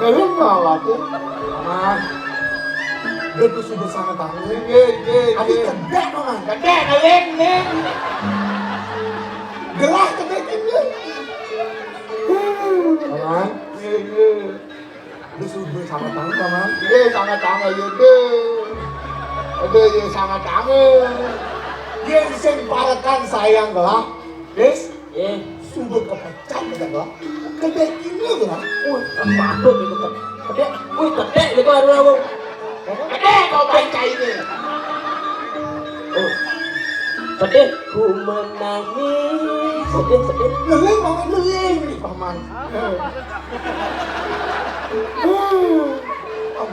Ngeleng bawa tuh. Paman. Dia tuh sudah sangat tangan. Adik cedek paman. Gede ngeleng nih. Gelah cedekinnya. Paman. Dia sudah sangat tangan paman. Sangat tangan ya. Ada sangat tangan. Dia disemparakan sayang gelah. Des. Sudah kepecah kita gelah. Cedekinnya gelah. Patut itu kan. Gede gitu harus aku. Gede kau baca ini. Sedih ku menangis. Sedih. Ngeleng paman ngeleng nih paman.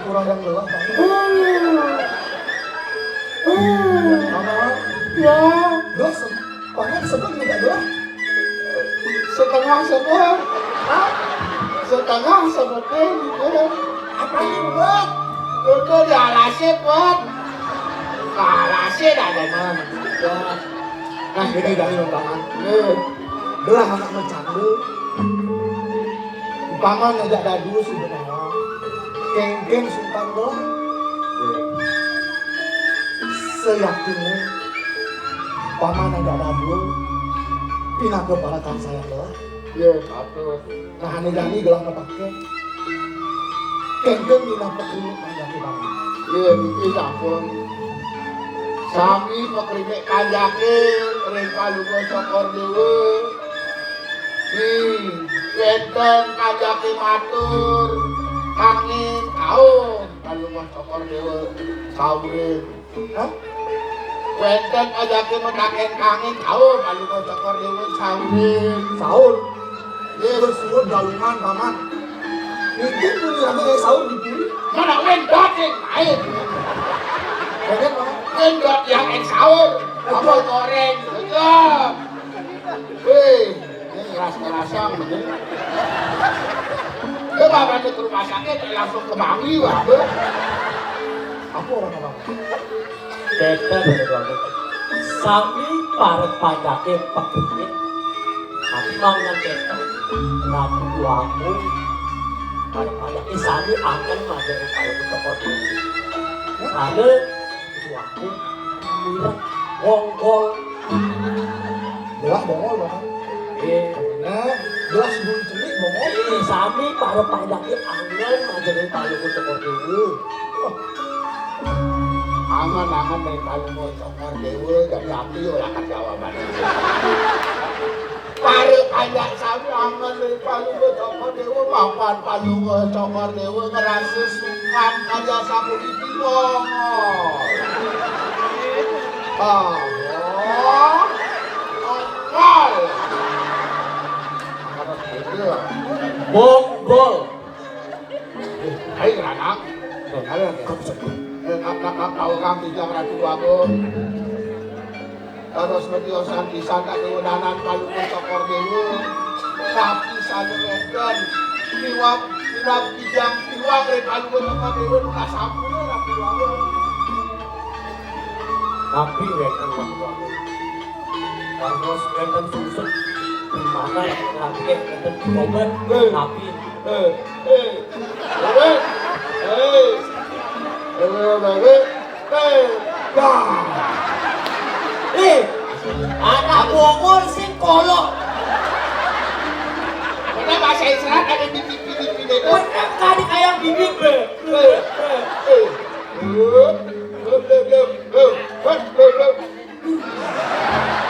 Kurang yang gelah paman. Paman. Ya. Gelah paman sebut tidak gelah. Setengah sebut. Setengah sebutnya gitu. Apa yang buat? Itu di alasnya buat. Alasnya dah teman. Nah ini dari paman. Gelah anak bercanda. Paman ngajak dadu sebenarnya. Keng sultan gelah. Seyakinnya paman ngajak dadu. Pindah ke baratan saya gelah. Patut. Nah ini gelah pakai. Keng pindah ke klinik panjang paman. Ini sampun. Sami pekritik kanjakin, rengka lupa sokor dewa. Benteng kanjakin matur, angin kau, kalau mah sokor dewa, saurin. Benteng kanjakin mendakin angin kau, kalau mah sokor dewa, saurin. Sahur. Dia bersuruh galungan paman. Mungkin punya lagi sahur dipilih. Mana wendot yang main? Kayaknya paman. Wendot yang sahur, apa goreng, aja. Ini ngeras-ngerasa bener. Dia bapak ke rumah sakit, langsung ke Bangli, waduh. Apa orang paman? Beda dari aku. Sami para pajake pekit. Tapi mangan beda. Ratu aku. Para pajake sami akan majari kalau ketepot. Ada itu aku bilang gong-gong. Gelah bongol paman. Nah, gelah sebelum celik bongol. Sami para pajake angan majari kalau ketepot dulu. Angan-angan dari Palungo Sokor Dewa dari api olah jawaban. Pare ajak sami angan dari Palungo Sokor Dewa mapan Palungo Sokor Dewa ngerasa sungkan aja sapu di timong. Ongol. Angkat itu. Bonggol. Hai anak. Ayo kau kang tiga ratu aku. Terus mediosan pisan tak kewenangan Palungo Sokor Dewa. Tapi saja reden liwat bijang tiwang dari Palungo Sokor Dewa luka sampurnya ratu aku. Tapi wetan waktu aku. Terus wetan susut. Dimana yang nanti wetan dikomen. Tapi. Anak bongol sing kolok. Karena bahasa Israel ada bibit-bibit itu. Bener tadi kayak bibit be.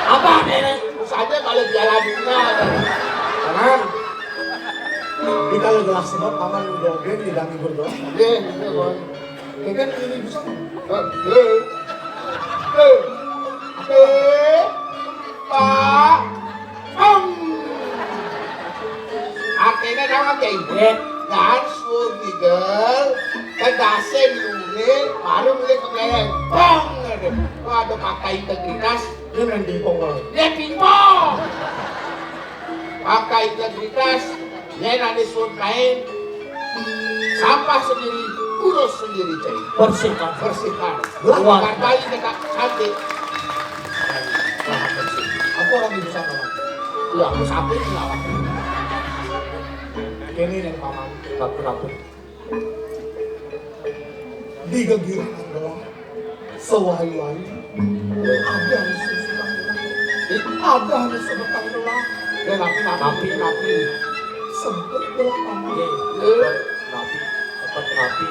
Apa nenek? Saja kalau jalan dunia. Paman. Kita gelah sebab paman udah gen didangi berdoa. Gitu kan. Kayaknya ini bisa. Pak. Akhirnya nama kayak dan surgigel kedasen dulu baru mulai kemudian bong ada pakai integritas Ini main pingpong. dia pingpong pakai integritas dia nanti suruh main sampah sendiri urus sendiri cai Bersihkan. bersihkan Luar. kembali dekat cantik Aku orang di sana. ya aku sampai ngelawan Kene nih paman. Rapun. Di gegiran adalah sewai-wai. Ada susulan ada sebetang gelang. Napi. Sempet gelang paman. Napi. Napi.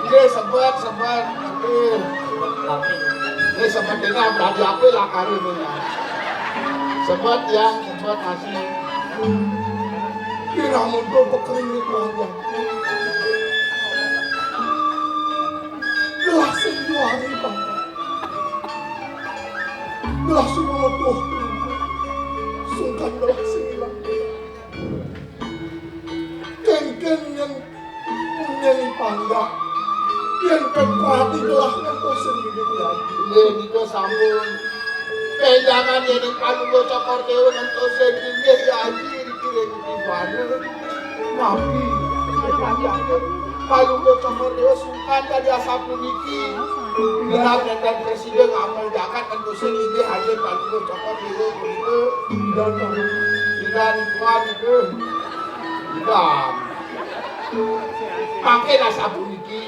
Dia sempat. Napi. Ini sempat dengar tadi apa lah karirnya. Sempat masih. Kira muncul pekeringan panjang. Gelah senjuari paman. Gelah semua tuh. Sungkan gelah sembilan. Kengkeng yang punya pangga. Yang keperhati gelah itu sendiri lagi. Iya niko sambung. Jangan jadi kalau gue cokor dewa untuk sendiri ya aji dikira di mana. Nabi. Kalau gue cokor dewa sungkan dari asap niki. Gelar dan presiden amal jakat untuk sendiri aja kalau gue cokor dewa begitu. Dan kuat itu. Dan pakai asap niki.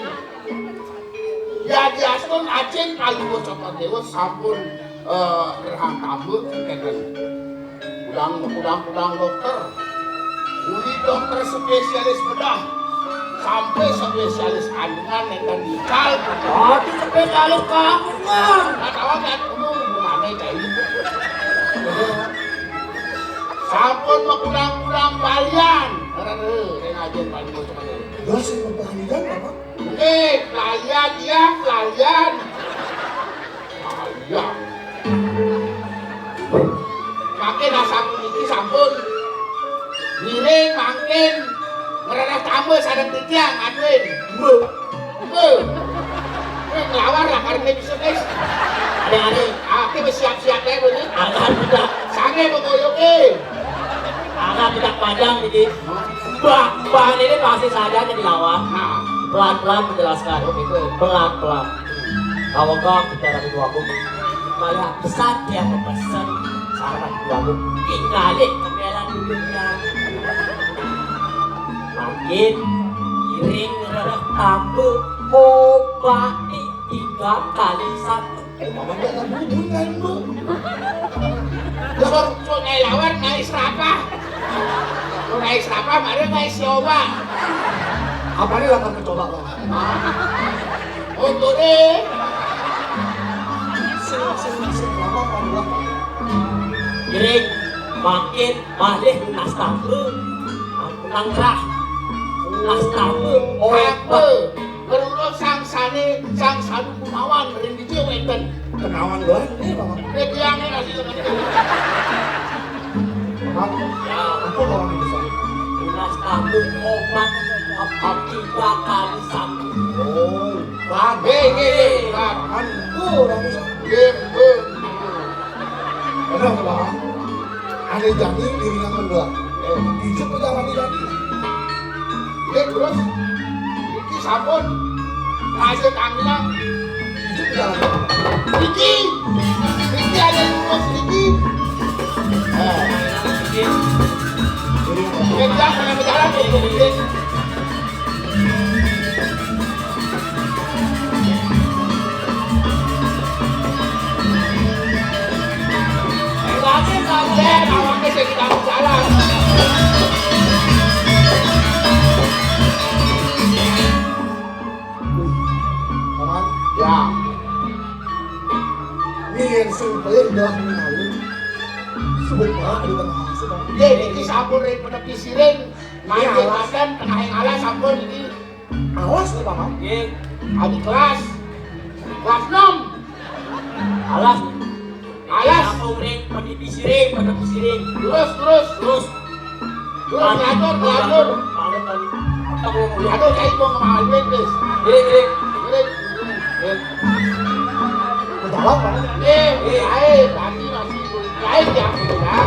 Ya diaspun acen kalau gue cokor dewa sampun berhak tamu kenen udang dokter uli dokter spesialis bedah sampai spesialis kandungan dan dikal Tapi spesialis kandungan. katawa kan umum gimana kayak sampun mengudang balian ngajen paling gue cokor dewa Gelah semua pengalian paman. pelalian dia pelalian makin asam ini sampun miring makin merana tambah sadang tiang aduin ngelawar lah karena bisa guys Ada. aku bersiap-siap deh bunyi Agak tidak. sange mengoyoke Agak tidak panjang ini. Bahan ini pasti saja jadi lawan. nah Pelan-pelan menjelaskan. gitu Pelan-pelan. Kalau kau bicara di aku, malah pesan dia memesan saran di aku. Tinggalin kemelan dunia. Makin giring rada tambah obati 3 kali 1. Paman gak ada hubungan lu. so ngai lawan ngai serapa so ngai serapa mana ngai sioba Apa ini akan mencoba paman? untuk deh Sing lama paman. Giring makin malih lunas tambah. Menang rah. Lunas tambah apa obat. berurut sang sadu kumawan ring di weten Kenawan gelah ini paman. mediangnya nasi dengan itu Paman, Ya, apa orang ini besar? lunas tambah obat 3 kali 1. Oh, paman. Paman. Paman, orang besar. Kenapa paman? Ada janji dirinya mendoa. Hijau perjalanan janji. Terus iki sampun ngasih kamilang Hijau perjalanan. iki ada lurus iki mediang dengan berjalan untuk sampai awalnya saya kita berjalan Paman, ya ini yang sampai udah mengalir. Sebentar di tengah hasil paman. jadi iki sampun ring penepi siring main makan tengah yang alas sampun ini Awas nih paman. Giring adik kelas 6 alas. alas Aku ring pendidik siring. terus ngatur aduh saya mau ngomongin guys Giring. Berjalan paman. baik tadi masih baik ya ya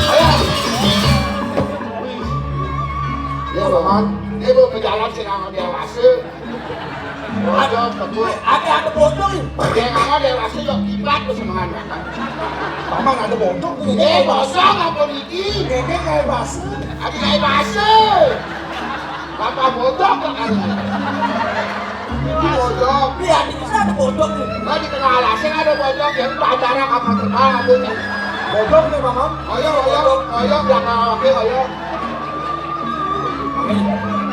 Ayo dalam sinang dewasa. Bojong betul. Ada bocor nih. Yang nggak dewasa yuk kiblat tuh semangat. Paman ada bocok nih. Bosong apa niki? Ngekek kayak basi. Ada kayak bahasa. Bapak bojong kok kan? Bojong. Lihat di sana ada bocor nih. Nggak di tengah alasnya ada bojong yang pacaran kapal terbang aku. Bocok nih paman. Oyo belakang wakil oyo.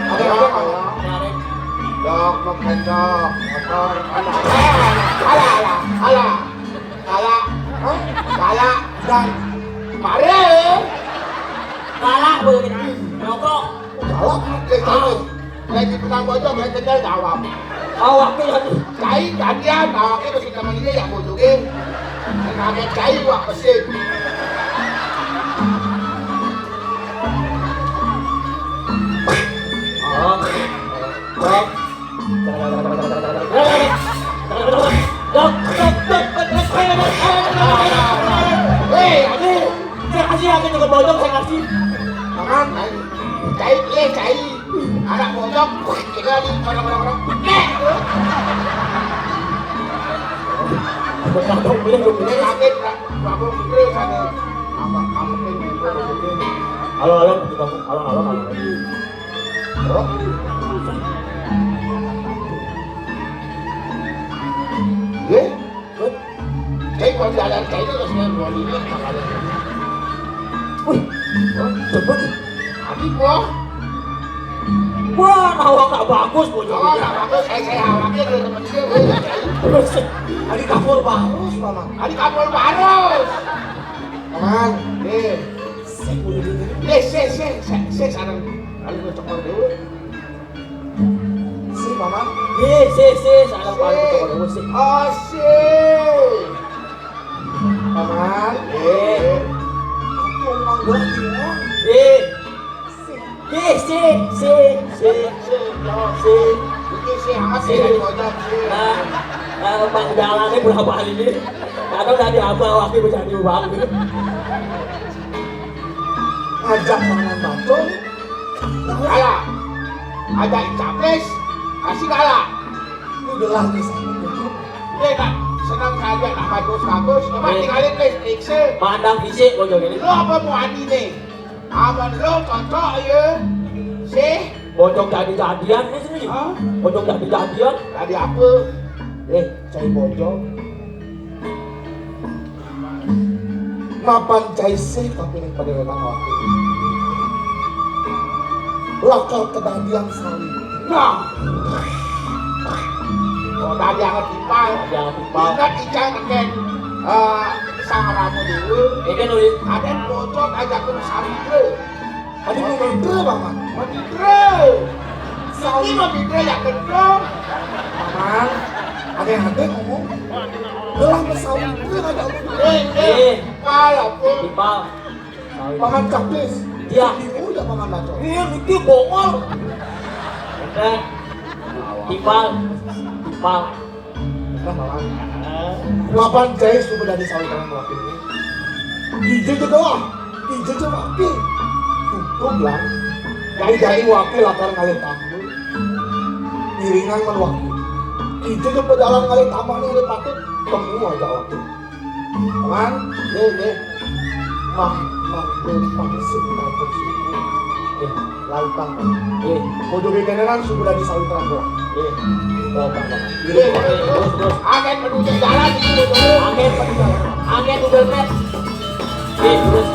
Ada apa oyo? Dok, mengkecok, motor, ala, Dan mare, Kalah boleh nongkrong. galak. lagi petang bojong, lagi kendal jawab. Awaknya lagi. Cai gantian, awaknya masih teman dia yang bojongin. Kaget cai wak mesin. Hei, aduh. Saya kasih aku juga bocor saya kasih. Paman, cai. Anak bojong, kita di orang-orang. Berkabung boleh dong. Ini kaget, Prabu Putri sana. Apa ini? Halo, halo. Ye? Cai kalau jalan cai itu harusnya 2 menit makanya. Wih, cepet. Adik gua. Wah, awak tak bagus Oh, bocornya. tak bagus. Saya awaknya dari teman dia. Terus, adik kapur bagus, Paman. Adik kapal barus. Paman. Se sarang. Lalu gue cokor dulu. Si paman. Saya paling betul dulu sih. Oh, Paman. Aku manggil dia. Si amat sih dari bojong sih. Nah, Bang jalannya berapa kali ini? Kadang dari apa waktu berjadi bang gitu. Ajak paman bacol. Kalah. Ada capres. Kasih kalah. Ini gelang di sana. Dia tak senang saja nak bagus. Cuma tinggalin listrik. Mandang fisik bocor ini. Lo apa mau andi nih? Aman lo cocok ya. Sih. Bocor jadi-jadian nih sini. Hah? Bocor jadi-jadian. Tadi apa? Cai bocok. Mapan cai sih tapi ini pada datang waktu. Lakal kedadian sawit. Nah. Oh, tadi angkat tipal. Jangan lupa. Ingat ikan ikan sang ramu dulu. Ini kan nulis. Ada bocor ajak ke sawit. Tadi mau ngedre paman. Mabidre. Ini mabidre yang gendong. Paman. Ada ngomong. Gelang pesawit itu ada Kalau pun. Tipal. paman capres. Iya. Ibu udah paman bacol. Ini bongol. Tipal. Nah paman. Mapan cai sudah dari sawit tangan wakil ini. Kijil juga wah. Kijil juga wakil. Tutup lah. Dari wakil akan ngalir tambul. Iringan man wakil. Kijil juga pedalang ngalir tambang ini ngalir patut. Temu aja wakil. Paman. Mah pangsit patut suku. Lautang. Pojok kenenan sudah dari sawit tangan wakil. Agen menuju jalan itu dulu. Angin Google Map. Terus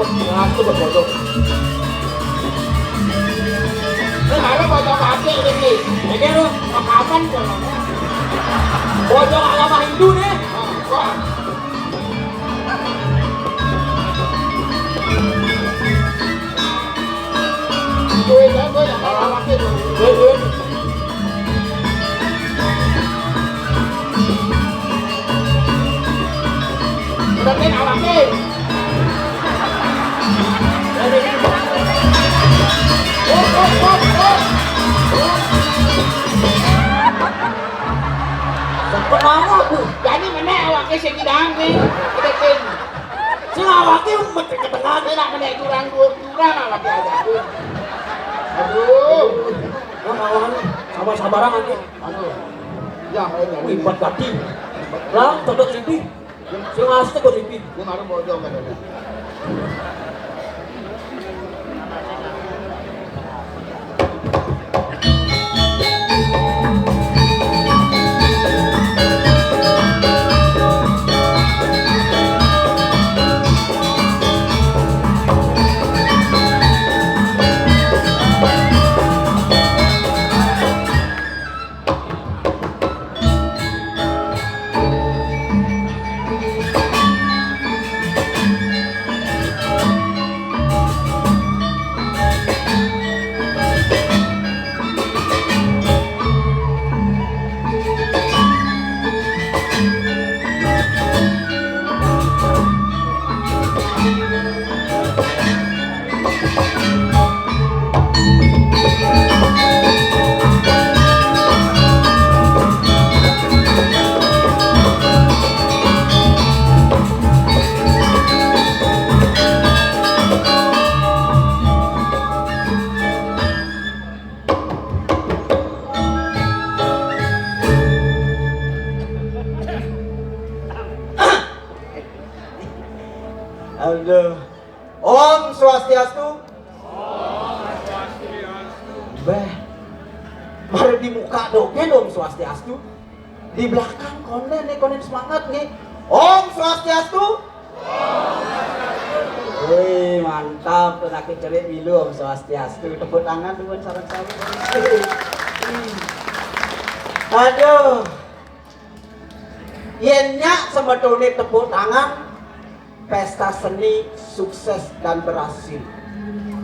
Ngaku berbodok. Kalau bocor kaki ini, ini lu makaman kalau. bocor agama Hindu nih. Gue yang kalau kaki dulu. Dengerin awaknya. Kenapa aku? Jadi mana awaknya sing kidang nih? Kedekin. Sing awaknya mesti ketengah. Ini nak menaik curang awaknya aja. Aduh. kenawan sama sabarangan nih. Anu. Ya, kayaknya. Lipat gati. Lang, todok lipi. Sing asli kok lipi. Yang ada bojong kan ada. Aduh. Om Swastiastu. Beh, baru di muka dogen Om Swastiastu. Di belakang konen semangat nih. Om Swastiastu. Wih, mantap, penakit cerit milu Om Swastiastu. Tepuk tangan dengan sarang-sarang. Aduh. Yennya sebetulnya tepuk tangan. Pesta seni sukses dan berhasil.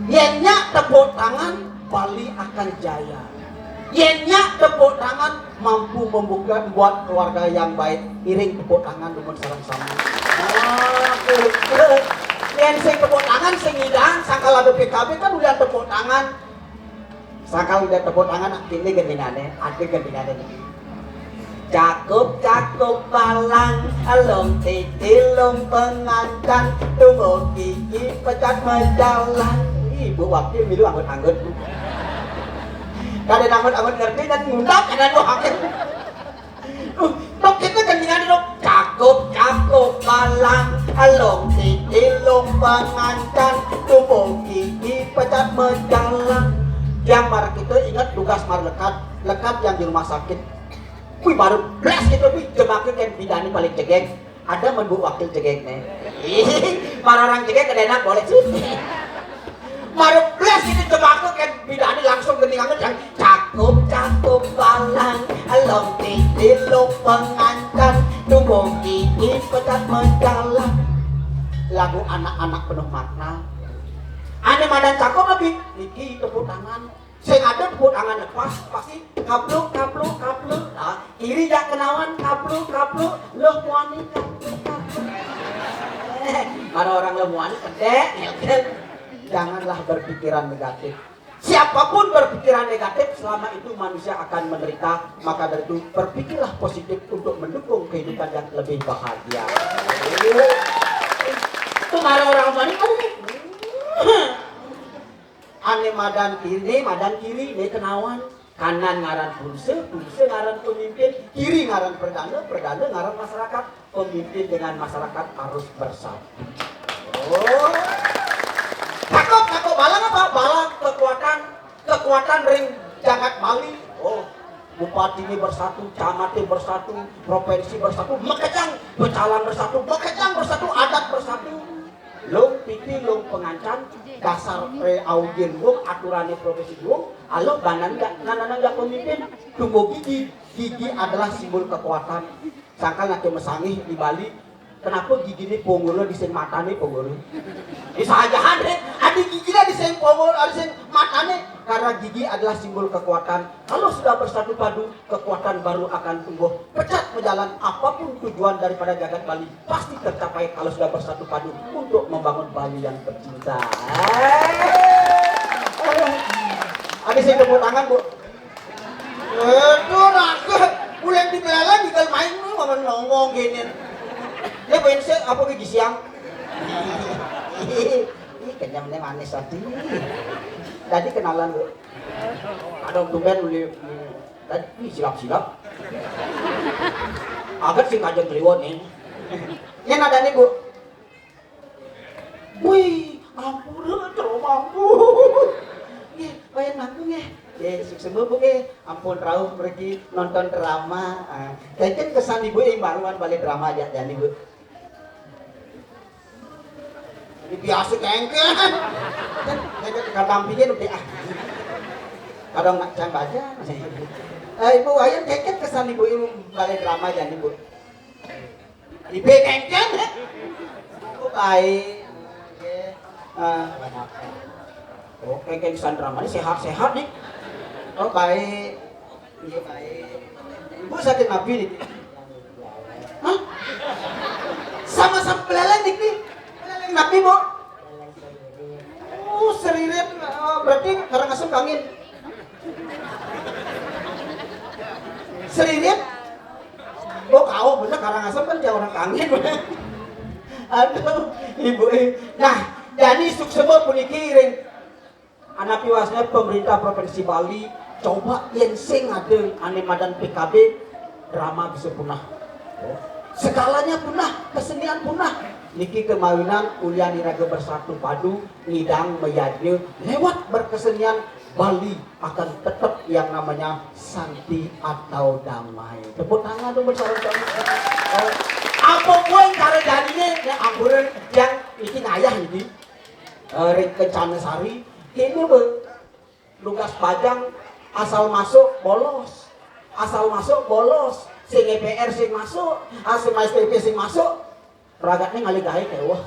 Yennya tepuk tangan, Bali akan jaya. Yennya tepuk tangan, mampu membuat keluarga yang baik. Iring tepuk tangan dengan sama-sama. Yen sing tepuk tangan sing ngidang, sakal ada PKB kan udah tepuk tangan. Sakal udah tepuk tangan, ini gendingannya, ada gendingannya nih. Cakup balang, alung titilung pengancan, tunggu gigi pecat menjalan. Ibu wakil milu anggut-anggut. Kadang anggut-anggut ngerti dan ngundang kadang lo anggut. Dok kita gantian dok. Cakup balang, alung titilung pengancan, tunggu gigi pecat menjalan. Jamar kita ingat tugas mar lekat yang di rumah sakit. Wih baru belas gitu, wih jemakin kan bidani paling cegeng. Ada menbu wakil cegeng nih. Para orang cegeng kedenak boleh sih. Baru belas itu jemakin kan bidani langsung geningan yang cakup balang, along titilung pengancan, tunggu gigi pecat menjalan. Lagu anak-anak penuh makna. Ane madan cakup lebih, Niki tepuk tangan. Saya ada tepuk tangan lepas, pasti kapluk. Nah, kiri jak kenawan, kapluk, loh muani, kapluk. Kalau orang lemuani kedek, janganlah berpikiran negatif. Siapapun berpikiran negatif, selama itu manusia akan menderita. Maka dari itu, berpikirlah positif untuk mendukung kehidupan yang lebih bahagia. Itu kalau orang lemuani, ane madan kiri, ini kenawan. Kanan ngaran pulse ngaran pemimpin, kiri ngaran perdana ngaran masyarakat. Pemimpin dengan masyarakat harus bersatu. Oh, takut balang apa? Balang kekuatan ring jagat Bali. Oh, bupati ini bersatu, camat ini bersatu, provinsi bersatu, Makejang becalan bersatu, adat bersatu. Long pipi long pengancan dasar audien gua aturannya profesi gua alo nanang pemimpin tunggu gigi adalah simbol kekuatan sangkal nanti mesangih di Bali kenapa gigi ini ponggolo di sen mata nih ponggolo disajahan deh ada gigi lah di sen ponggolo di sen mata nih karena gigi adalah simbol kekuatan kalau sudah bersatu padu kekuatan baru akan tumbuh pecat berjalan apapun tujuan daripada jagat Bali pasti tercapai kalau sudah bersatu padu untuk membangun Bali yang tercinta. Ada saya tepuk tangan bu. Itu ragu, bulan di belalang tinggal main nih ngomong gini. Dia pengen apa ke siang? Ini kan nyamnya manis tadi. Tadi kenalan Bu. Ada tumben beli tadi silap-silap. Agak sih ngajak kliwon nih. Ini ada nih Bu. Wih, ampun terlalu mampu. Bayang nanggung ya. Sukses Bu ya. Ampun rauh pergi nonton drama. Kayaknya kesan Ibu yang baruan balik drama aja dan Ibu. Ini biasa kengken. Kayaknya katampingnya udah kadang nak jangan baca. Ibu ayam kengken kesan Ibu yang balik drama aja Ibu. Ibu kengken. Ibu baik. Oh, kengken kesan drama ini sehat-sehat nih. Oh baik. Iya baik. Ibu sakit napi nih. Hah? Sama-sama peleleng nih. Peleleng napi Bu. Oh seririt. Berarti Karangasem kangin. Seririt. Oh kau bener Karangasem kan jauh orang kangin. Aduh Ibu. Nah jadi suksema puniki ring anak piwasnya pemerintah Provinsi Bali coba yang sing ada ane madan PKB drama bisa punah. Segalanya punah, kesenian punah. Niki kemawinan ulian iraga bersatu padu ngidang meyadnya lewat berkesenian Bali akan tetap yang namanya santi atau damai. Tepuk tangan dong bersama-sama. Apapun cara jadinya yang ampuran yang niki ngayah ini Ring Kencana Sari ini lugas pajang asal masuk bolos, sing EPR sing masuk, asal SPP sing masuk, ragatnya ngali gawe kewah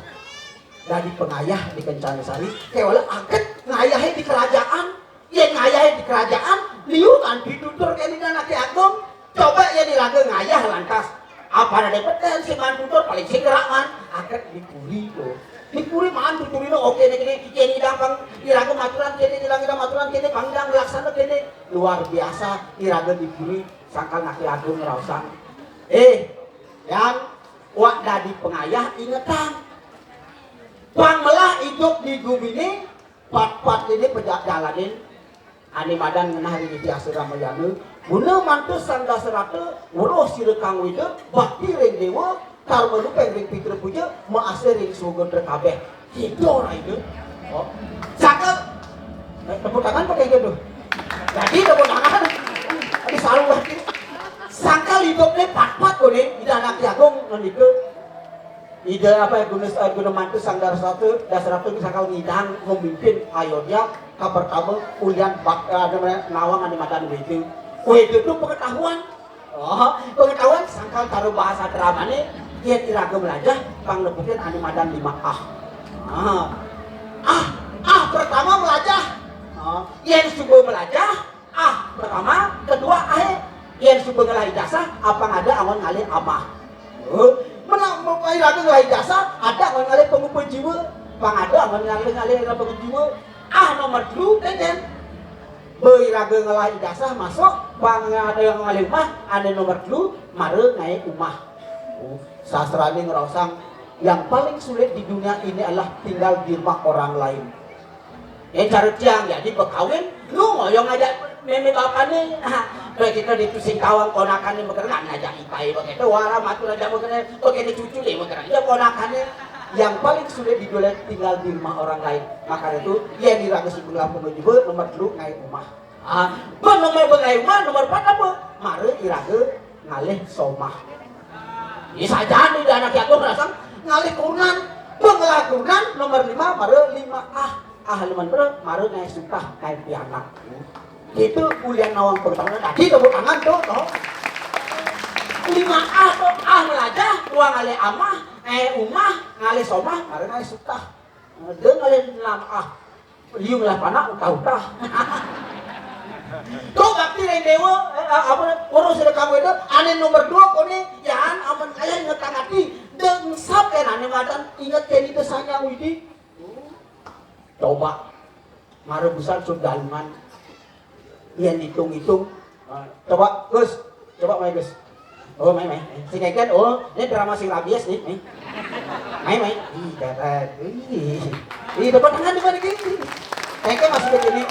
dari pengayah di Kencana Sari, kewala aket ngayahe di kerajaan, yang ngayahe di kerajaan, liu kan ditutur kini dan Ki Agung, coba ya dilaga ngayah lantas, apa ada peten sing man tutur paling sing gerak aket dipuri tuh. Dipuri maan tuturino oke nih kini ini dampang iraga maturan kini iraga maturan kini pangdang laksana kini luar biasa iraga dipuri sangkal Ki Agung ngerausan yang wak dadi pengayah ingetan bang melah hidup di gumini pat-pat ini pejak jalanin ani madan ngenah ini biasa ramayana guna mantu sanda serata uruh sirekang wida bakti ring dewa karma lu pengen pikir puja maasir ring sugun terkabeh hidup orang itu oh cakep tepuk tangan pakai gitu jadi tepuk tangan ini selalu lagi sangkal hidupnya pat-pat kok nih tidak anak jagung nanti ide apa ya guna mantu sang dasratu sangkal ngidang memimpin ayodya kabar kamu ulian nawang ani madan itu itu pengetahuan pengetahuan sangkal taruh bahasa drama nih dia iraga belajar pang lepukin ani madan 5A pertama belajar yang subuh belajar pertama kedua yang subuh ngelai jasa apa ada awan ngalih amah menang iraga ngelai jasa ada awan ngalih pengumpul jiwa pang ada awan ngalih pengumpul jiwa nomor 2 teten beiraga ngelai jasa masuk pang ada yang ngalih umah ada nomor 2 mare ngai umah sastra ini ngerosang yang paling sulit di dunia ini adalah tinggal di rumah orang lain yang cari tiang jadi berkawin lu ngoyong aja meme bapak nih begitu di tusing kawang konakannya berkenan ngajak ipai begitu wala matur aja begitu cucu deh berkenan dia konakannya yang paling sulit di dunia tinggal di rumah orang lain maka itu yang diraga sebelah menuju nomor 2 ngai rumah nomor bengai rumah nomor 4 apa mare iraga ngalih somah bisa jadi dan anak Yakob rasang ngalih kunan pengelah kunan nomor 5 mare 5A liman ber mare ngai sumpah ngai pianak itu ulian nawang pertama tadi tepuk tangan tuh 5A tuh melajah dua ngalih amah umah ngalih somah mare ngai sumpah dia ngalih 6A liu ngalih panak utah tuh bakti yang dewa urus kamu itu ane nomor 2 kone yan aman kaya ngetang hati dengsap kan ane madan ingat kini desanya widi coba mare besar sudalman yang hitung-hitung coba Gus coba main Gus main sini kan ini drama sing rabies nih main ih darat Ih, dapat tangan di mana gini. Kayaknya masih begini.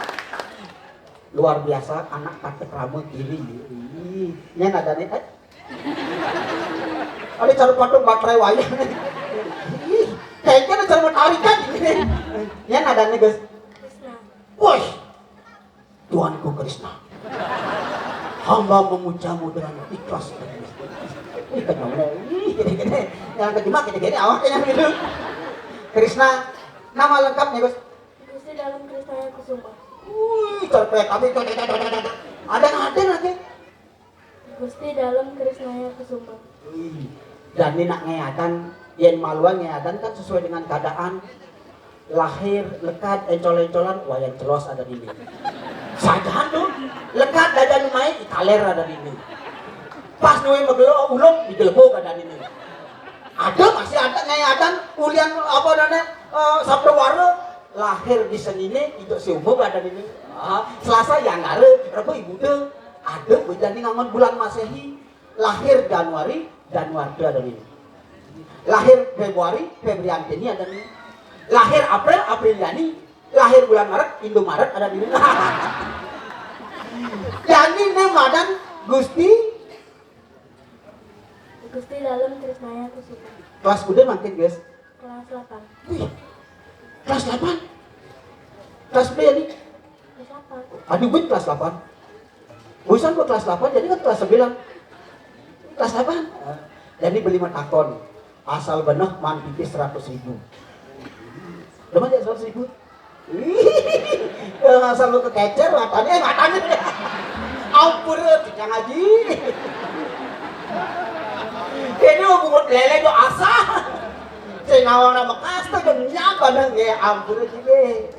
Luar biasa anak pakai rambut kiri. Ih, nya ada nih. Ada cara patung baterai wayang. Ih, kayaknya ada cara mentarikan ini. Nya ada nih, guys. Woi, Tuanku Krishna. Hamba memujamu dengan ikhlas dan Ih, kenapa? Ih, gini-gini. Yang kejebak gini-gini awaknya gitu. Krishna, nama lengkapnya, Gus? Gusti dalam Krisnaya Kusuma. Wih, cerpek tapi ada nanti. Gusti dalam Krisnaya Kusuma. Wih, dan ini nak ngeyatan, yen maluan ngeyatan kan sesuai dengan keadaan lahir, lekat, encol-encolan, wayang celos ada di sini. Sajahan tuh, lekat dada lumayan, italer ada di sini. Pas nuwe megelo ulung digelebok ada di sini. Ada masih ada ngeyatan, kuliah apa namanya Sabtu Warna lahir di senine itu seumur ada di sini. Selasa yang ngare, Rabu ibu deh ada berjani ngangon bulan Masehi lahir Januari ada di sini. Lahir Februari ini ada di sini. Lahir April yani, lahir bulan Maret Maret ada di sini. Jadi namadan Gusti dalam Krisnaya Kusuma. kelas udah makin guys. Kelas 8. Wih, kelas 8. Kelas B ya nih. Kelas 8. Aduh, gue kelas 8. Bukan gue kelas 8, jadi kan kelas 9. Kelas 8. Jadi beli matakon. Asal bener man pipis 100.000. Udah aja 100.000. Asal lu kekecer matanya. Ampun, tidak ngaji. Ini umur lele itu asa. Saya nawang nama kasta kenyang padahal ya ampun cibe.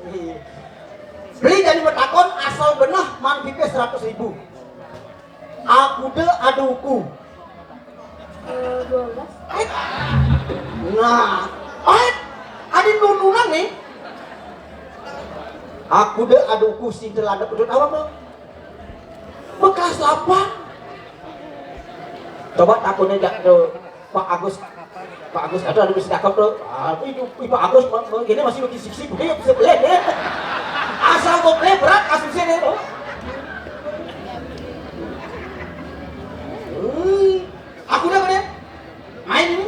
Beli jadi matakon asal bener man pipis 100.000. Aku deh aduku. 12. Nah, ada nununan nih. Aku deh aduku si delada pedut awak tuh. Bekas 8. Coba takutnya enggak tuh Pak Agus ada bisa cakap tuh. Itu Pak Agus gini masih lagi siksi dia bisa beli ya. Asal kau beli berat kasusnya nih tuh. Aku udah mana? Main ini.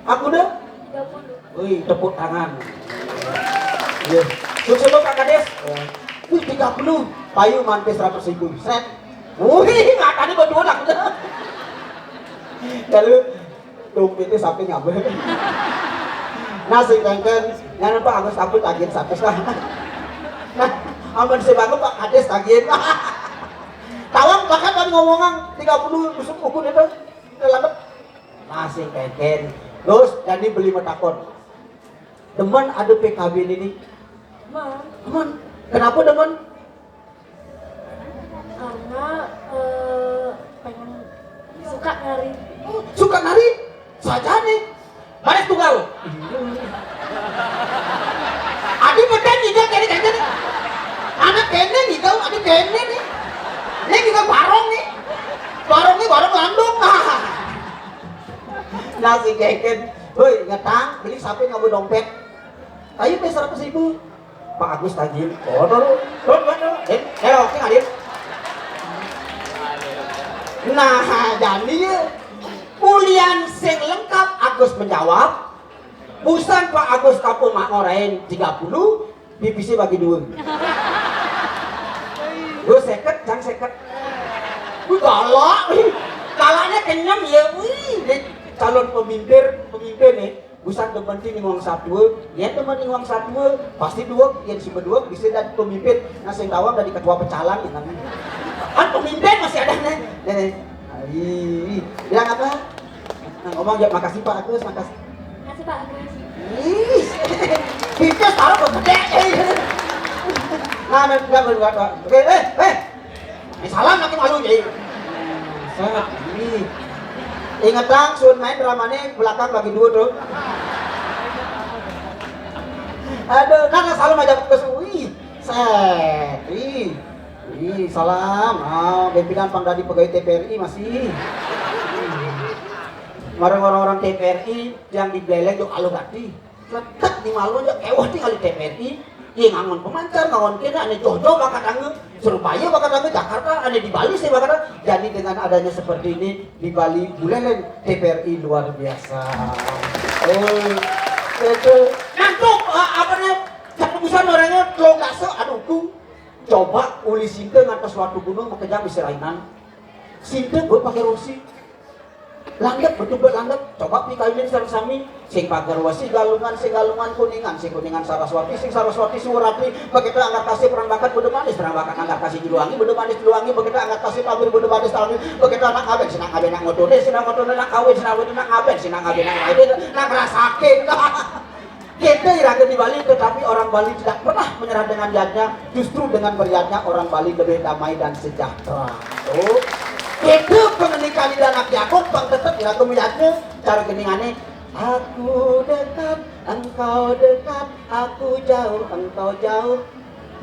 Aku udah. 30. Wih, tepuk tangan. Iya. Sukses lo Kak Kades. Wih, 30. Payu mantis 100.000. Set. Wih, nggak tadi berdua aku udah. Lalu dompetnya sampai ngabel. Nasi kengken, yang Pak Agus takut tagihan 100 lah. Nah, aman si bangun Pak Kades tagihan. Tawang bahkan kan ngomongan 30 busuk ukur itu lambat. Nasi kengken. Terus jadi beli metakon. Demen ada PKB ini. Demen. Kenapa demen? Karena pengen suka nyari. Suka nari? Saja nih. Baris tunggal. Adik beden juga kayak nih. Anak kene nih kau, adik kene nih. Ini juga barong nih. Barong nih barong landung. Nasi keken. Hoi, ngetang beli sampai nggak mau dompet. Ayo pe 100.000. Pak Agus tagih. Oh, dulu. Oke ngadir. Nah, jadi kuliah sing lengkap Agus menjawab. Busan Pak Agus kapung mak ngorain 30, BBC bagi 2. Gue seket, jangan seket. Gue galak, galaknya kenyam ya. Wih, calon pemimpin nih. Busan kepenting uang 1, ya teman uang 1, pasti 2, yang si berdua bisa jadi pemimpin. Nah, sing tawang dari ketua pecalang ya namanya. Kan pemimpin masih ada nih. Nih, bilang apa? Nah, ngomong ya makasih Pak Agus, makasih. Makasih Pak Agus. Ih, pipis taruh kok gede. Nah, enggak berbuat Pak. Oke, salam makin malu jadi. Sangat ini. Ingat lang, sun main dramanya belakang bagi 2 tuh. Aduh, nah salam aja ke Wih, set. Ih, salam. Pimpinan Pangdadi Pegawai TPRI masih. Orang-orang TPRI yang dibeleng yuk alu gati. letak di malu aja ewah tinggal di TPRI. Iya ngangon pemancar, ngangon kena, ane Jojo bakat angge, Surabaya bakat angge, Jakarta, ane di Bali sih bakat angge. Jadi dengan adanya seperti ini di Bali, Buleleng TPRI luar biasa. Itu ngantuk, apa namanya, keputusan orangnya logase, aduh tuh. Coba uli sinte ngantos suatu gunung makanya bisa rainan. Sinte gue pakai rosi. Landep betul landep. Coba pikainin sami sing pagar wasi galungan kuningan sing kuningan Saraswati sing Saraswati Suratri begitu angkat kasih perang bakat bede manis perang bakat angkat kasih Jiluangi bede manis begitu angkat kasih tabir bede manis tahun begitu anak ngaben sinang ngaben nak ngotone sinang ngotone nak kawin sinang ngotone nak ngaben sinang ngaben nak ngaben nak rasakin. Kita iraga di Bali, tetapi orang Bali tidak pernah menyerah dengan yadnya. Justru dengan beriadnya orang Bali lebih damai dan sejahtera. Itu pengenikah di anak Yakob, bang tetap iraga melihatnya. Cara keningannya, aku dekat, engkau dekat, aku jauh, engkau jauh.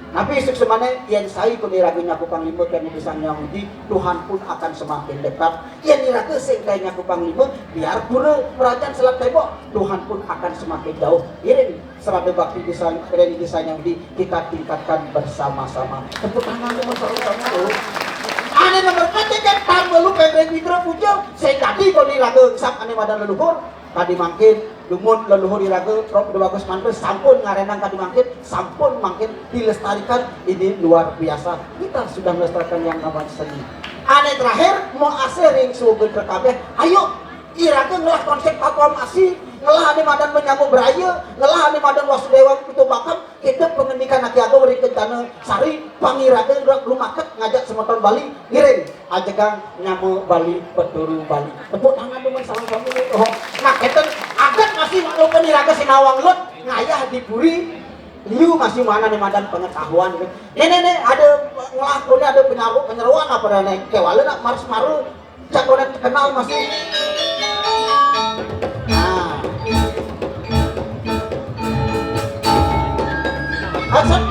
Tapi isuk semana yang saya kuniraginya aku panglima dan bisa nyangudi Tuhan pun akan semakin dekat. Yang niraga singkainya aku panglima biar pura kerajaan Selat Tembok Tuhan pun akan semakin jauh. Ini serada bakti desa nyangudi kita tingkatkan bersama-sama. Tepuk tangan bersama-sama. Ane nomor ketiga tambah lu pengen mikro pujo. Saya tadi kuniraga sak ane madan leluhur. Tadi mangkin lumut leluhur iraga Prof Bagus Mantul sampun ngarenang tadi mangkin sampun mangkin dilestarikan. Ini luar biasa. Kita sudah melestarikan yang namanya seni. Ane terakhir mau asering sugen terkabeh. Ayo iraga ngelah konsep patwa masih ngelah ane madan menyambut beraya ngelah ane madan wasudewa itu bakam kita pengendikan akiago beri kencana sari pangiraga lumaket ngajak semotor Bali ngiring ajegang nyamu Bali peturu Bali tepuk tangan dengan sama-sama. Nah kita agak masih maklum iraga sinawang lut ngayah diburi liu masih mana nih madan pengetahuan gitu. Nenek ada ngelakuin ada penyeruan apa nih kewala nak mars maru cakonet kenal masih. Nah asap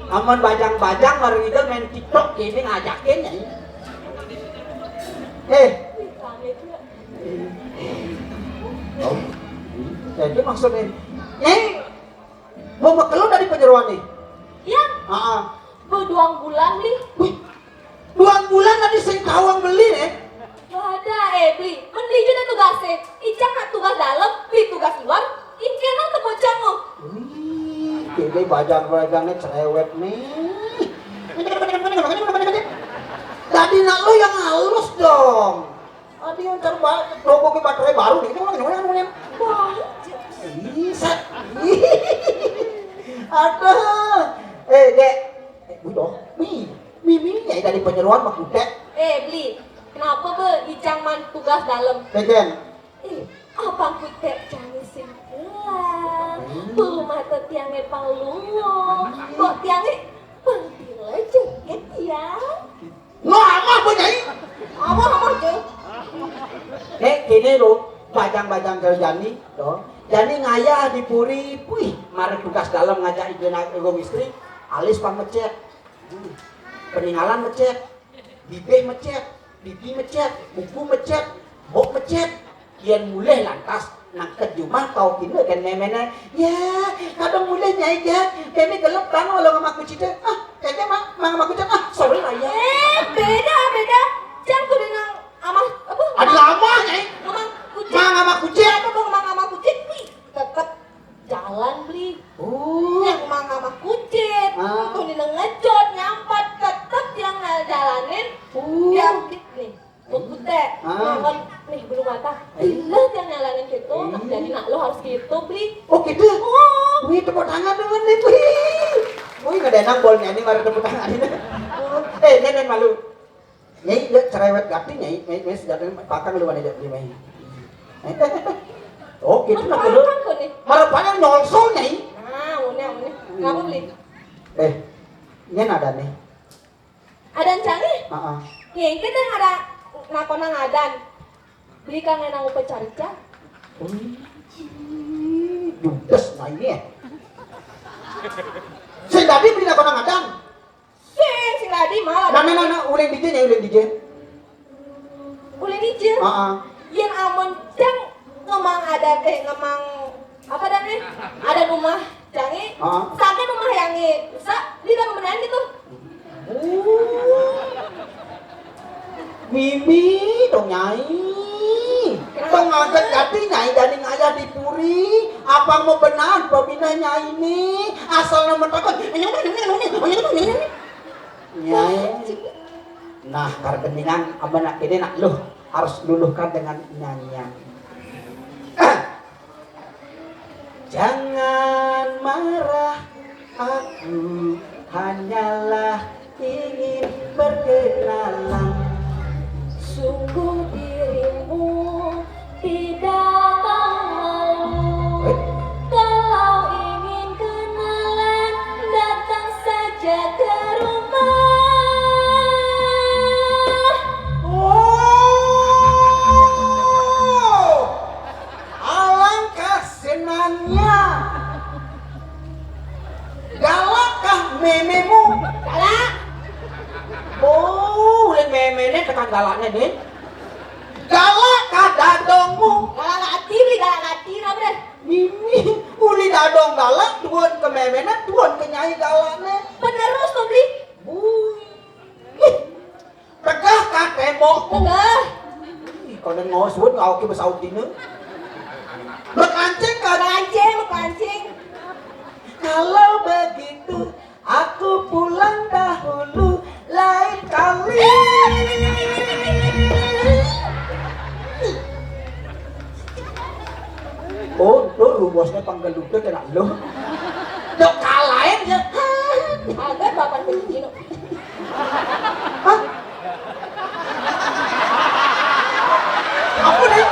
aman bajang-bajang bareng itu main TikTok ini ngajakin ya. Jadi maksudnya, mau makan dari penyeruan nih? Iya. Berduang bulan nih. Wih, 2 bulan tadi sing kawang beli nih. Ada beli. Mending juga tugasnya. Icang tugas dalam, beli tugas luar. Ikan temu cango. Ini bajang-bajangnya cerewet nih. Tadi nak lo yang halus dong. Tadi yang terbaik, rokok baterai baru nih. Gimana? Bisa. Aduh. Dek. Udah. Mimi ya dari penyeruan mak Dek. Beli. Kenapa Icang man tugas dalam? Pegen. Apa kutek canggih simpulan? Mata tiangnya palungo. Kok tiangnya pentil jeket ya? Ngomong punyai. Apa aja? Kini lo bajang-bajang kerjani, toh. Jadi ngayah di puri, wih, mari tugas dalam ngajak ibu istri, alis pang mecet, peninggalan mecet, bibih mecet, bibi mecet, buku mecet, bok mecet, kian mulai lantas nak kejumah kau kini kan memena, ya kadang mulai nyai ya, kami gelap kan walau ngamaku cita, kayaknya mang ngamaku cita, sorry lah ya. Beda nyenang bol nyanyi mari tepuk tangan ini. Nenek malu. Nyai cerewet gati nyai sudah pakang lu mana jadi nyai. Oh gitu nak dulu. Harapannya nyolsol nyai. Ah, une. Ngapa beli? Nyen ada nih. Adan canggih? Heeh. Ya, kita ada nakona ngadan. Beli kang enang upe carica. Judes nah ini ya. Sing tadi beli nakona ngadan. Sing tadi malah. Nah, uleng DJ nyai uleng DJ. Uleng DJ? Heeh. Yen amon cang ngemang ada ngemang apa dan ada rumah canggih. Sampai rumah yang di dalam beneran gitu. Mimi dong nyai. Tong ngajak jati nyai dari ngayah di Puri. Apa mau benar pembina nyai ini? Asal nomor takut. Nyai. Nah, karena abang nak ini nak lu harus luluhkan dengan nyanyian. Jangan marah, aku hanyalah ingin berkenalan. Sungguh dirimu tidak malu. Kalau ingin kenalan, datang saja ke rumah. Alangkah senangnya. Galakkah mememu? Galak. Ulen memene tekan galaknya nih. Galakkah dadongmu? Galak hati, beli galak hati, apa? Mimi, uli dadong galak, tuan ke memene, tuan ke nyai galaknya. Penerus tuh beli. Tegahkah tembok? Enggak. Kau dan ngosut ngau ke besaut ini. Berkancing kan? Mekancing. Kalau begitu, aku pulang dahulu, lain kali. Oh, lu bosnya panggil lupa kena lu. Dok kalahin ya. Agak bapak begini. Hah? Apa nih?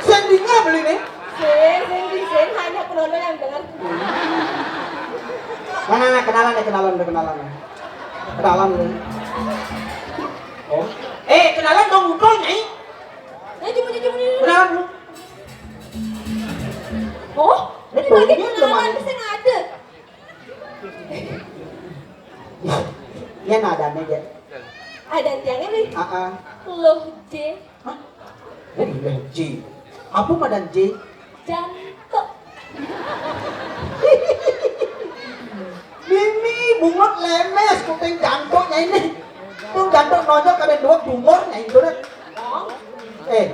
Sendingnya beli nih? Sen, hanya penonton yang dengar. Nah, kenalan. Kenalan nih. Oh. Kenalan dong ngobrol nyai. Cuma. Kenalan lu. Oh, ini lagi Dia kenalan bisa ada. Ya nada aja. Ada tiangnya nih. Loh, J. Hah? J. Apa madan J? Janto. Mimi bungot lemes kuping jantoknya ini. Tuh jantok nonjol kalian dua tumor nyai itu deh.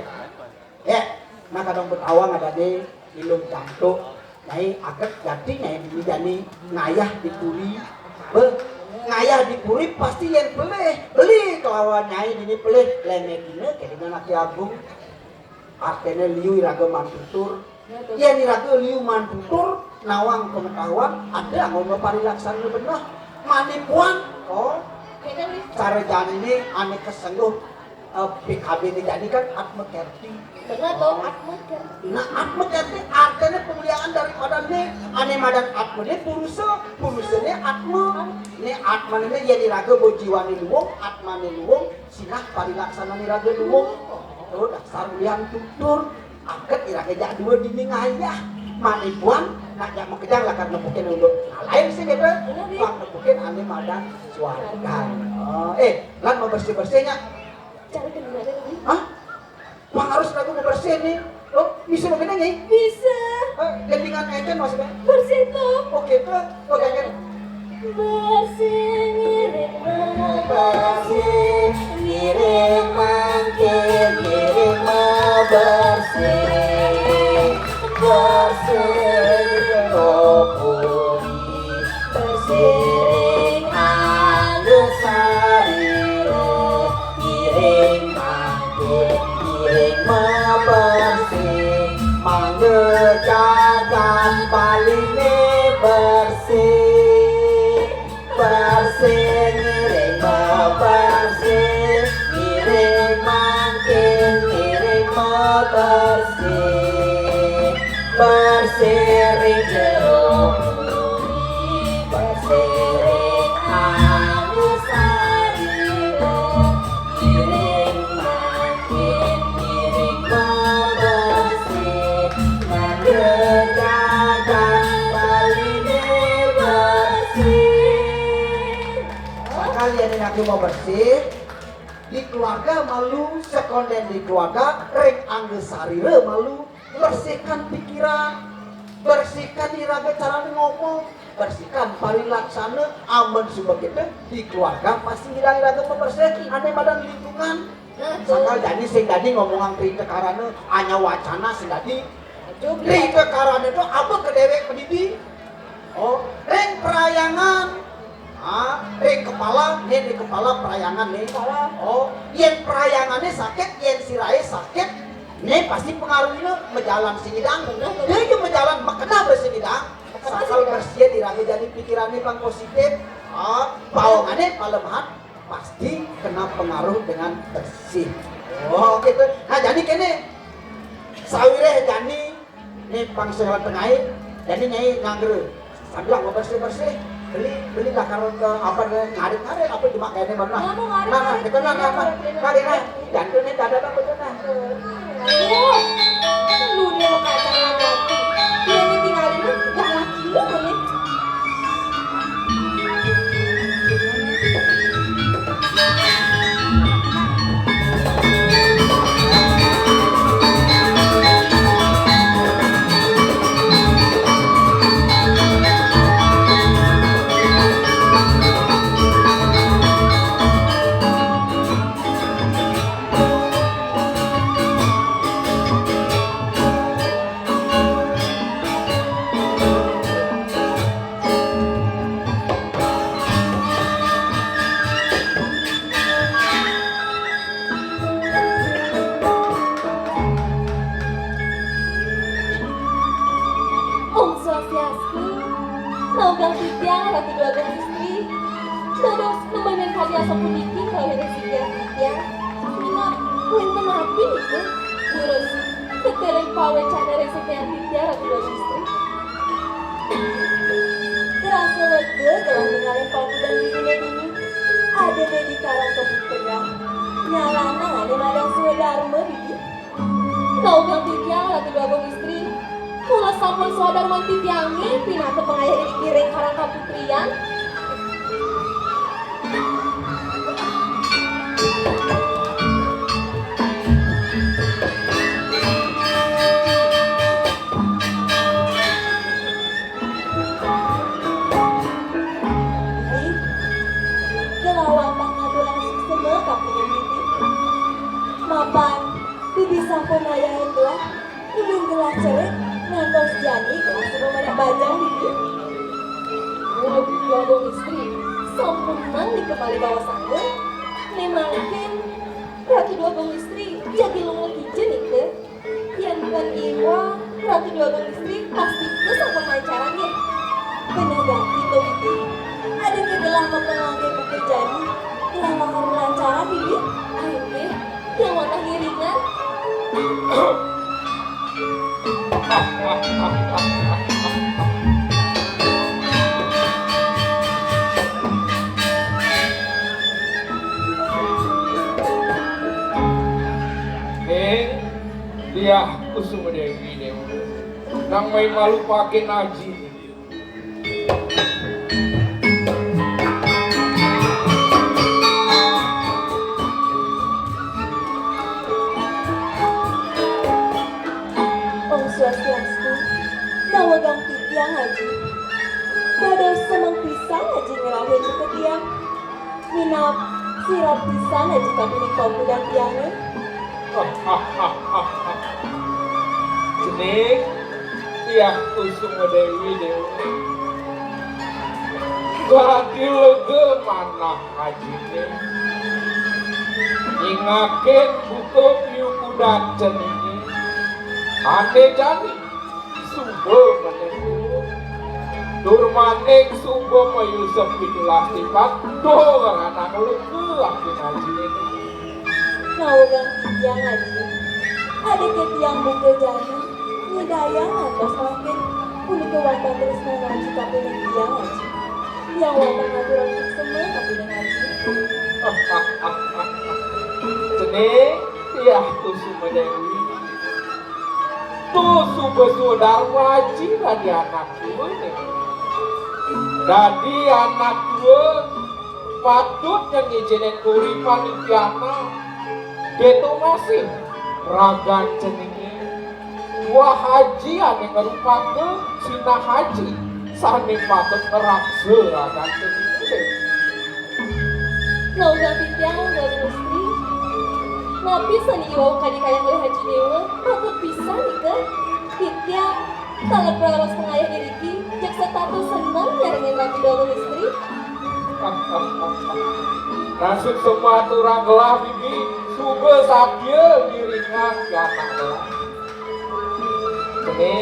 Nah kadang bertawang ada deh ilung jantok. Nyai akad jati nyai dijani ngayah di Puri. Ngayah di Puri pasti yang beli kelawan nyai ini beli lemekina kayak dengan laki agung. Artinya liu iraga mantutur. Ya niraga liu mantutur nawang pengetahuan ada ngomong parilaksana benar manipuan cara jalan ini aneh kesengguh PKB ini jadi kan atma kerti Benar dong, atma kerti. nah atma kerti artinya pemuliaan daripada ini aneh madan atma ini ini atma ini ya niraga bojiwa ni luwung atma ni luwung sinah parilaksana niraga luwung dasar ulian tutur akad iraga jak dua dinding ayah manipuan nak jak mengejar lah karena mungkin untuk lain sih gitu bang mungkin aneh madan suarga lan mau bersih-bersihnya Cara kenal lagi. hah? Bang harus lagu mau bersih nih bisa begini nih? Bisa. Gendingan enten maksudnya? Bersih tuh. Oke tuh kayaknya Bersih ngiring mangkir ngiring bersih kopuri bersiring anggesari ngiring mangkir ngiring bersih manggejakan paling bersih bersih ngiring bersih ngiring makin ngiring bersih bersiring jeruk bersiring anusari ngiring makin ngiring bersih mengerjakan baline bersih. Kalian yang aku mau bersih di keluarga malu sekonden di keluarga rek anggesarire malu bersihkan pikiran bersihkan iraga cara ngomong bersihkan paling laksana aman sebagainya di keluarga pasti iraga membersih ane badan lingkungan sakal jadi sing dadi ngomongan pri tekarane anya wacana sing dadi pri tekarane itu apa ke dewek pendidik oh reng perayangan di kepala perayangan nih. Oh, yang perayangannya sakit, yang sirai sakit, nih pasti pengaruhnya menjalan sinidang. Dia juga menjalan makna bersinidang. Sakal bersih diraga jadi pikirannya bang positif. Bawangannya palemahan pasti kena pengaruh dengan bersih. Oh gitu. Nah jadi kene sawireh jani nih pangsehan tengahir, jadi nyai ngangger sambil mau bersih. Beli lah karo ke apa nih ngarit apa cuma kayaknya mana nah itu nah jantungnya dada bang betul nah lu dia mau kacang lagi dia ini tinggalin lu gak laki lu nih Naugang titiang ratu dua gang istri terus nemenin hadiah sepuniki kalau ada tiga titiang minap wenten hati itu terus ketereng pawe canda resekian titiang ratu dua istri terasa lega dalam mengalih paku dan bikinnya ini ada di karang kebukeran nyalana ada madang sudarma bikin naugang titiang ratu dua gang istri kula sampun saudara manti tiange pinate pengayah dikiring karang kaputrian gelawang tangga langsung semua kapunya bibi mapan bibi sampun ayah itu ulung gelah cerek ngantos jani kelas rumah bajang bibi waduh dua istri sempurna di kepala bawah sangga memangkin ratu dua istri jadi lungo kijen itu yang bukan iwa ratu dua istri pasti itu sama pancarannya benar ganti tuh bibi ada kegelah mempengaruhi pekerjaan gelah makan lancaran bibi akhirnya yang warna ngiringan dia kusuma dewi nang may malu pakai naji Swastiastu, nawagang titiang haji. Dados semang pisan haji ngerahin ke tiang. Minap sirap pisan haji kapining pemuda tiangnya. Jenik, dia kusuma dewi. Berarti lega mana haji ini. Ingakin buku piu kuda jenik. Ane jani sumber menentu Durmaning sumber mayusep pitulah sifat tuh anak leke laki ngaji ini. Naugang tiang ngaji. Ada ke tiang buka jana. Ngidayang atau semakin. Uni kewatan terus ngaji tapi yang tiang ngaji. Yang watan ngaturan semua tapi yang ngaji. Cening tiah tuh sumber dewi. Tuh sumber sudar ngaji dari anak gue nih. Jadi anak gue patut yang ngizinin kuripan impiana. Dia tuh masih ragan ceningnya. Dua haji ane ngerupakan sina haji. Sani patut ngerakse ragan ceningnya. Naugang tiang gak mesti. Nabi sani iwau kadikayang oleh haji dewa. Patut bisa nih ke. Tiang kalau perawas pengayah diriki. Jak status senang nyarengin Nabi dulu istri. Nasib semua turang gelah bibi. Sube sabia ngiringan ke anak gelah. Ini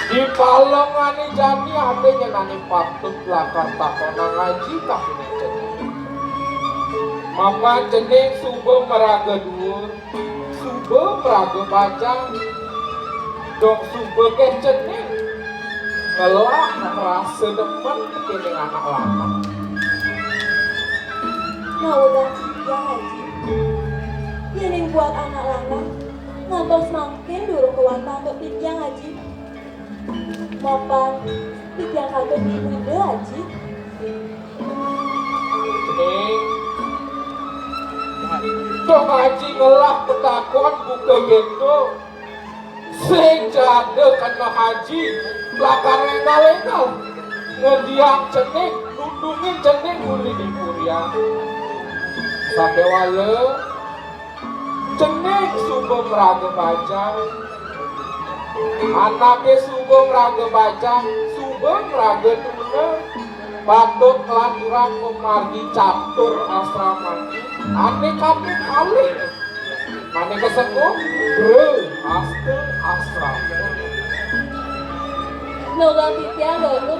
di palongan ini jadi adanya nani patut lakar takona ngaji tapi ini jenis. Mama jenis sube meraga dur, sube meraga baca, dok sube ke jenis. Kelah rasa demen kini anak lama. Naugang tiang ngaji. Yang buat anak lanang. Ngantos makin durung kewatan untuk tiang ngaji. Mapan tiang kagak di ide haji. Ini dok ngaji ngelah petakon buka gendo. Sing jade kena haji lakar rengal-rengal. Ngediang cening, nundungin cening muli di kurian. Sampai wale cening sumber meraga baca. Anaknya sumber meraga baca, sumber meraga tuna. Patut kelanjuran memargi catur asrama. Aneh kapit kali. Mane kesepuh, aste asrama. Naugang tiang dulu.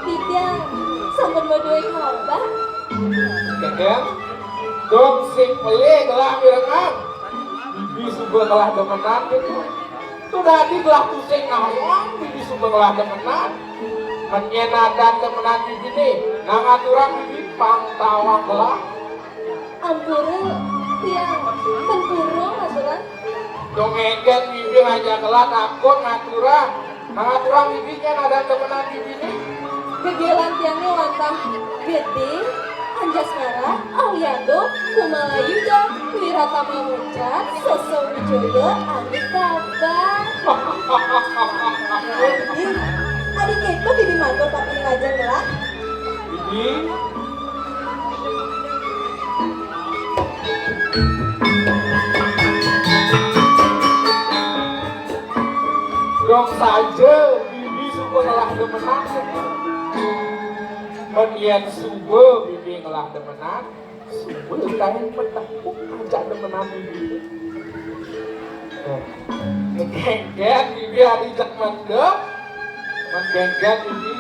Tiang sampun modoi kabar. Keken, dong sing pelih gelah mirengan. Bibi sumber gelah demenan gitu. Tuh tadi gelah pusing ngawang, bibi sumber gelah demenan. Menyenadan demenan bibi nih, nangaturang bibi pangtawang gelah. Ampura tiang tempurung aturan. Dong egen bibi ngajak gelah takut ngaturang. Nangaturang bibinya nada demenan bibi nih. Kegiatan tiangnya wantah gede, anjas merah, aliando, kumalayuda, wiratama muncat, sosok wijoyo, adik kabar. Adik itu bibi mantul tak pilih aja ngelak. Bibi, dong saja bibi suka ngelah demenan. Menyian subuh bibi ngelah demenan. Subuh kain petakuk ajak demenan bibi. Ngegenggen bibi hari cek mendem. Menggenggen bibi.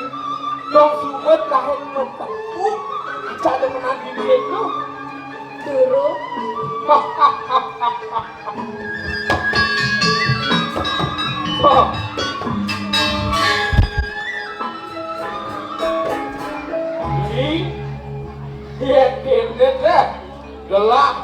Dong subuh kain petakuk ajak demenan bibi itu. Dulu, Ini dia kene gelak